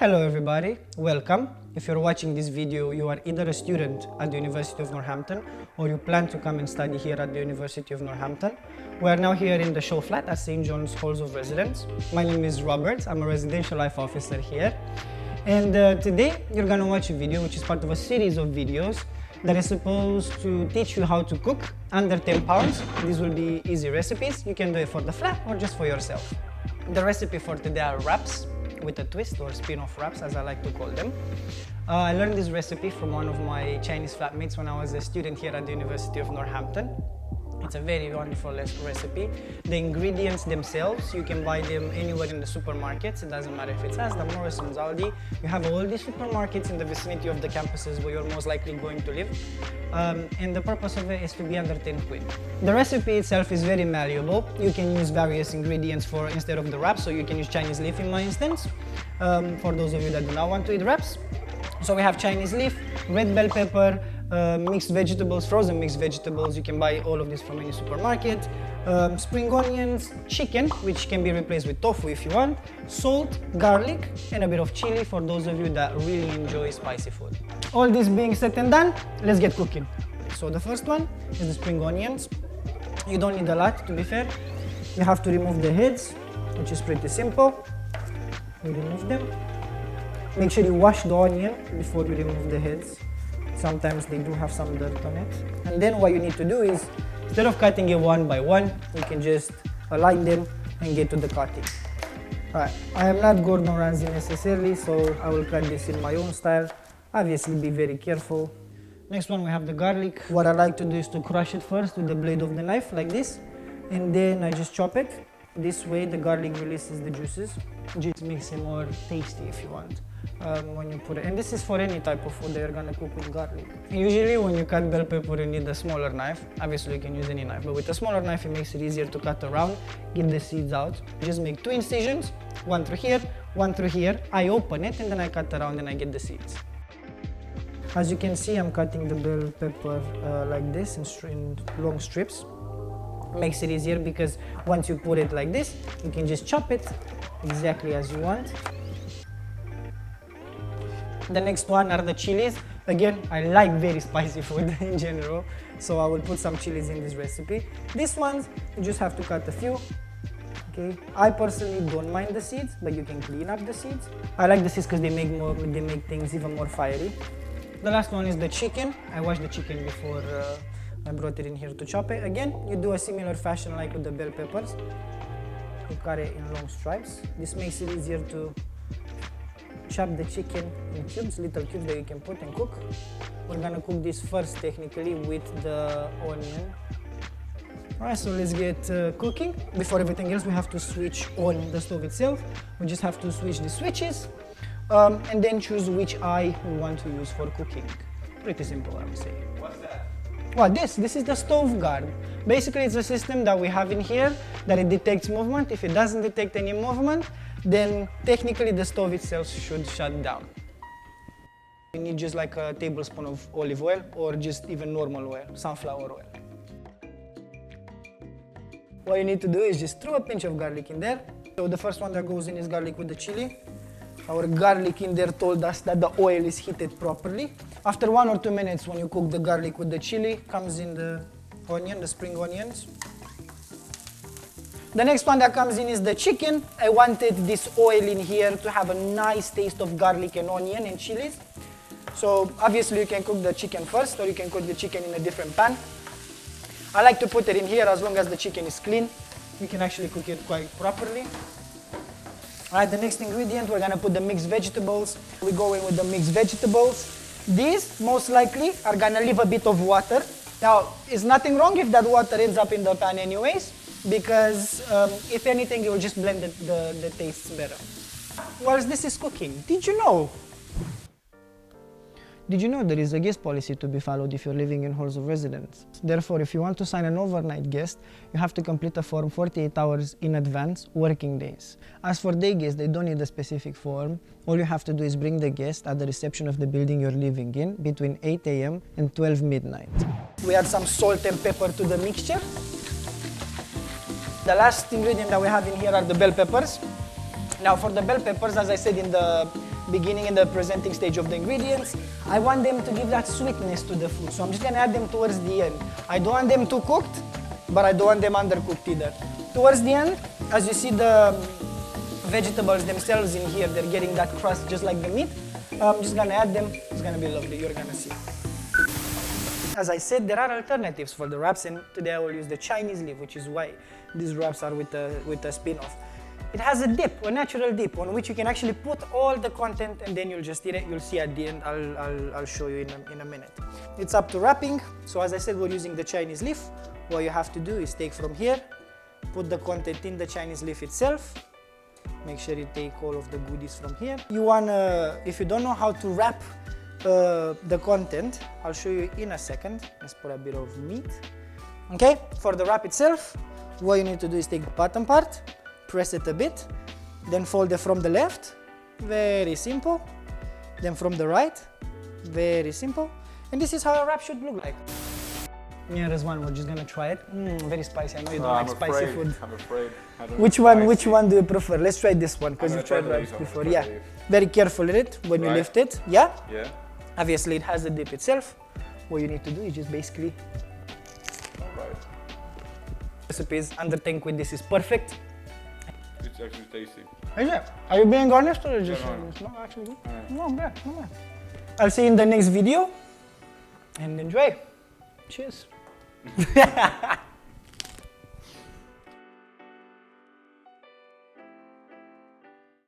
Hello everybody, welcome. If you're watching this video, you are either a student at the University of Northampton or you plan to come and study here at the University of Northampton. We are now here in the show flat at St. John's Halls of Residence. My name is Robert, I'm a residential life officer here. And today you're gonna watch a video which is part of a series of videos that is supposed to teach you how to cook under 10 pounds. These will be easy recipes. You can do it for the flat or just for yourself. The recipe for today are wraps with a twist, or spin-off wraps as I like to call them. I learned this recipe from one of my Chinese flatmates when I was a student here at the University of Northampton. It's a very wonderful recipe. The ingredients themselves, you can buy them anywhere in the supermarkets. It doesn't matter if it's Asda, Morrison's, Aldi. You have all these supermarkets in the vicinity of the campuses where you're most likely going to live. And the purpose of it is to be under 10 quid. The recipe itself is very malleable. You can use various ingredients instead of the wraps, so you can use Chinese leaf in my instance, for those of you that do not want to eat wraps. So we have Chinese leaf, red bell pepper, mixed vegetables, frozen mixed vegetables. You can buy all of this from any supermarket. Spring onions, chicken, which can be replaced with tofu if you want, salt, garlic, and a bit of chili for those of you that really enjoy spicy food. All this being said and done, let's get cooking. So the first one is the spring onions. You don't need a lot, to be fair. You have to remove the heads, which is pretty simple. You remove them. Make sure you wash the onion before you remove the heads. Sometimes they do have some dirt on it. And then what you need to do is, instead of cutting it one by one, you can just align them and get to the cutting. Alright, I am not Gordon Ramsay necessarily, so I will cut this in my own style. Obviously be very careful. Next one, we have the garlic. What I like to do is to crush it first with the blade of the knife, like this. And then I just chop it. This way the garlic releases the juices. Just makes it more tasty if you want. When you put it, and this is for any type of food that you're gonna cook with garlic. Usually when you cut bell pepper you need a smaller knife. Obviously you can use any knife, but with a smaller knife it makes it easier to cut around, get the seeds out. Just make 2 incisions, one through here, one through here. I open it and then I cut around and I get the seeds. As you can see, I'm cutting the bell pepper like this in long strips. Makes it easier because once you put it like this, you can just chop it exactly as you want. The next one are the chilies. Again, I like very spicy food in general, so I will put some chilies in this recipe. These ones, you just have to cut a few. Okay, I personally don't mind the seeds, but you can clean up the seeds. I like the seeds because they make things even more fiery. The last one is the chicken. I washed the chicken before I brought it in here to chop it. Again, you do a similar fashion like with the bell peppers. You cut it in long stripes. This makes it easier to chop the chicken in cubes, little cubes that you can put and cook. We're gonna cook this first technically with the onion. Alright, so let's get cooking. Before everything else, we have to switch on the stove itself. We just have to switch the switches and then choose which eye we want to use for cooking. Pretty simple, I would say. What's that? Well, this is the stove guard. Basically, it's a system that we have in here that it detects movement. If it doesn't detect any movement, then technically the stove itself should shut down. You need just like a tablespoon of olive oil or just even normal oil, sunflower oil. What you need to do is just throw a pinch of garlic in there. So the first one that goes in is garlic with the chili. Our garlic in there told us that the oil is heated properly. After 1 or 2 minutes, when you cook the garlic with the chili, comes in the onion, the spring onions. The next one that comes in is the chicken. I wanted this oil in here to have a nice taste of garlic and onion and chilies. So obviously you can cook the chicken first, or you can cook the chicken in a different pan. I like to put it in here as long as the chicken is clean. You can actually cook it quite properly. Alright, the next ingredient, we're gonna put the mixed vegetables. We go in with the mixed vegetables. These most likely are gonna leave a bit of water. Now, there's nothing wrong if that water ends up in the pan anyways, because if anything, it will just blend the tastes better. Whilst this is cooking, did you know there is a guest policy to be followed if you're living in halls of residence? Therefore, if you want to sign an overnight guest, you have to complete a form 48 hours in advance, working days. As for day guests, they don't need a specific form. All you have to do is bring the guest at the reception of the building you're living in between 8 AM and 12 midnight. We add some salt and pepper to the mixture. The last ingredient that we have in here are the bell peppers. Now for the bell peppers, as I said in the beginning and the presenting stage of the ingredients. I want them to give that sweetness to the food, so I'm just gonna add them towards the end. I don't want them too cooked, but I don't want them undercooked either. Towards the end, as you see the vegetables themselves in here, they're getting that crust just like the meat. I'm just gonna add them, it's gonna be lovely, you're gonna see. As I said, there are alternatives for the wraps, and today I will use the Chinese leaf, which is why these wraps are with a spin-off. It has a dip, a natural dip, on which you can actually put all the content and then you'll just eat it. You'll see at the end, I'll show you in a minute. It's up to wrapping. So as I said, we're using the Chinese leaf. What you have to do is take from here, put the content in the Chinese leaf itself. Make sure you take all of the goodies from here. You wanna, if you don't know how to wrap the content, I'll show you in a second. Let's put a bit of meat. Okay, for the wrap itself, what you need to do is take the bottom part, press it a bit, then fold it from the left, very simple, then from the right, very simple, and this is how a wrap should look like. Yeah, there's one, we're just gonna try it. Very spicy, I know you don't like spicy food. I'm afraid. Which one do you prefer? Let's try this one, because you tried wraps before. Yeah, very careful with it when you lift it, yeah? Yeah. Obviously it has the dip itself. What you need to do is just basically... Alright. Recipes under 10 quid, this is perfect. It's actually tasty. Is it? Are you being honest or just no, actually good? No, I'm bad, no bad. I'll see you in the next video and enjoy. Cheers.